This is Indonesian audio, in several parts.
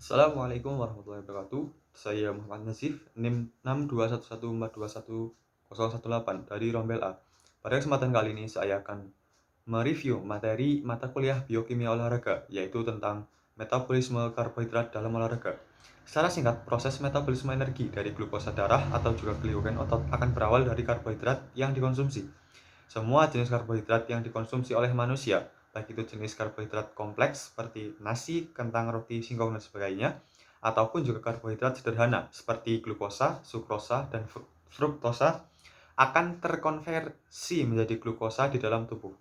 Assalamualaikum warahmatullahi wabarakatuh. Saya Muhammad Nazif, NIM 62114210018 dari Rombel A. Pada kesempatan kali ini saya akan mereview materi mata kuliah biokimia olahraga, yaitu tentang metabolisme karbohidrat dalam olahraga. Secara singkat, proses metabolisme energi dari glukosa darah atau juga glikogen otot akan berawal dari karbohidrat yang dikonsumsi. Semua jenis karbohidrat yang dikonsumsi oleh manusia, baik itu jenis karbohidrat kompleks seperti nasi, kentang, roti, singkong, dan sebagainya, ataupun juga karbohidrat sederhana seperti glukosa, sukrosa, dan fruktosa, akan terkonversi menjadi glukosa di dalam tubuh.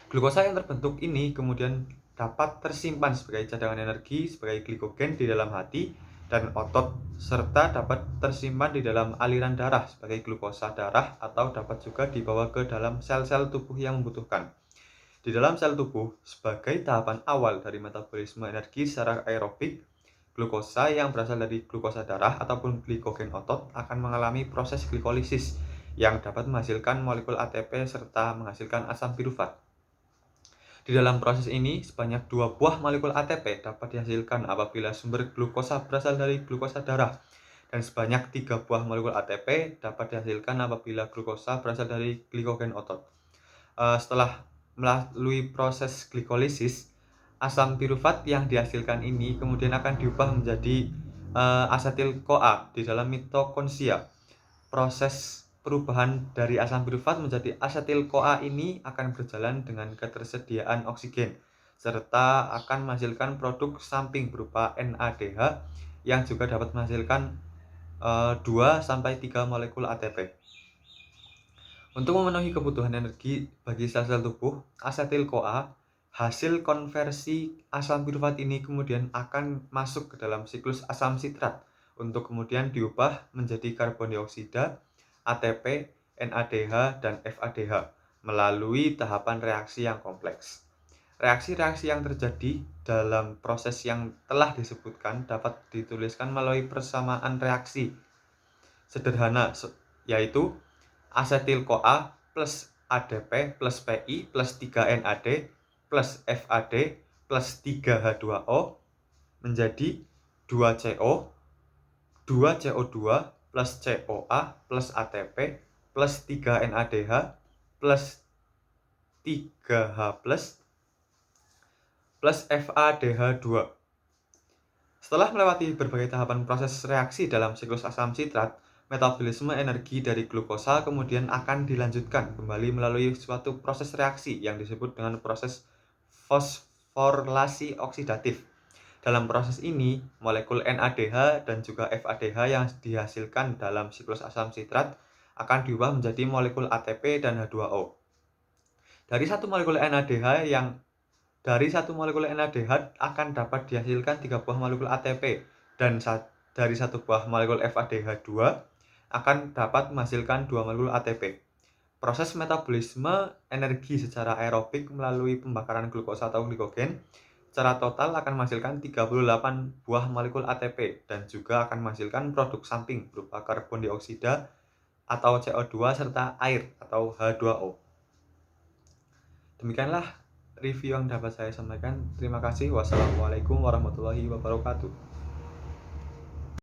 Glukosa yang terbentuk ini kemudian dapat tersimpan sebagai cadangan energi sebagai glikogen di dalam hati dan otot, serta dapat tersimpan di dalam aliran darah sebagai glukosa darah atau dapat juga dibawa ke dalam sel-sel tubuh yang membutuhkan. Di dalam sel tubuh, sebagai tahapan awal dari metabolisme energi secara aerobik, glukosa yang berasal dari glukosa darah ataupun glikogen otot akan mengalami proses glikolisis yang dapat menghasilkan molekul ATP serta menghasilkan asam pirufat. Di dalam proses ini, sebanyak 2 buah molekul ATP dapat dihasilkan apabila sumber glukosa berasal dari glukosa darah, dan sebanyak 3 buah molekul ATP dapat dihasilkan apabila glukosa berasal dari glikogen otot. Setelah melalui proses glikolisis, asam pirufat yang dihasilkan ini kemudian akan diubah menjadi asetil-CoA di dalam mitokondria. Proses perubahan dari asam pirufat menjadi asetil-CoA ini akan berjalan dengan ketersediaan oksigen, serta akan menghasilkan produk samping berupa NADH yang juga dapat menghasilkan 2-3 molekul ATP. Untuk memenuhi kebutuhan energi bagi sel-sel tubuh, asetil-CoA, hasil konversi asam pirufat ini kemudian akan masuk ke dalam siklus asam sitrat untuk kemudian diubah menjadi karbon dioksida, ATP, NADH, dan FADH melalui tahapan reaksi yang kompleks. Reaksi-reaksi yang terjadi dalam proses yang telah disebutkan dapat dituliskan melalui persamaan reaksi sederhana, yaitu asetil-CoA plus ADP plus PI plus 3NAD plus FAD plus 3H2O menjadi 2CO, 2CO2 plus COA plus ATP plus 3NADH plus 3H plus FADH2. Setelah melewati berbagai tahapan proses reaksi dalam siklus asam sitrat, metabolisme energi dari glukosa kemudian akan dilanjutkan kembali melalui suatu proses reaksi yang disebut dengan proses fosforilasi oksidatif. Dalam proses ini, molekul NADH dan juga FADH yang dihasilkan dalam siklus asam sitrat akan diubah menjadi molekul ATP dan H2O. Dari satu molekul NADH akan dapat dihasilkan 3 buah molekul ATP, dan dari satu buah molekul FADH2 akan dapat menghasilkan 2 molekul ATP. Proses metabolisme energi secara aerobik melalui pembakaran glukosa atau glikogen secara total akan menghasilkan 38 buah molekul ATP dan juga akan menghasilkan produk samping berupa karbon dioksida atau CO2 serta air atau H2O. Demikianlah review yang dapat saya sampaikan. Terima kasih. Wassalamualaikum warahmatullahi wabarakatuh.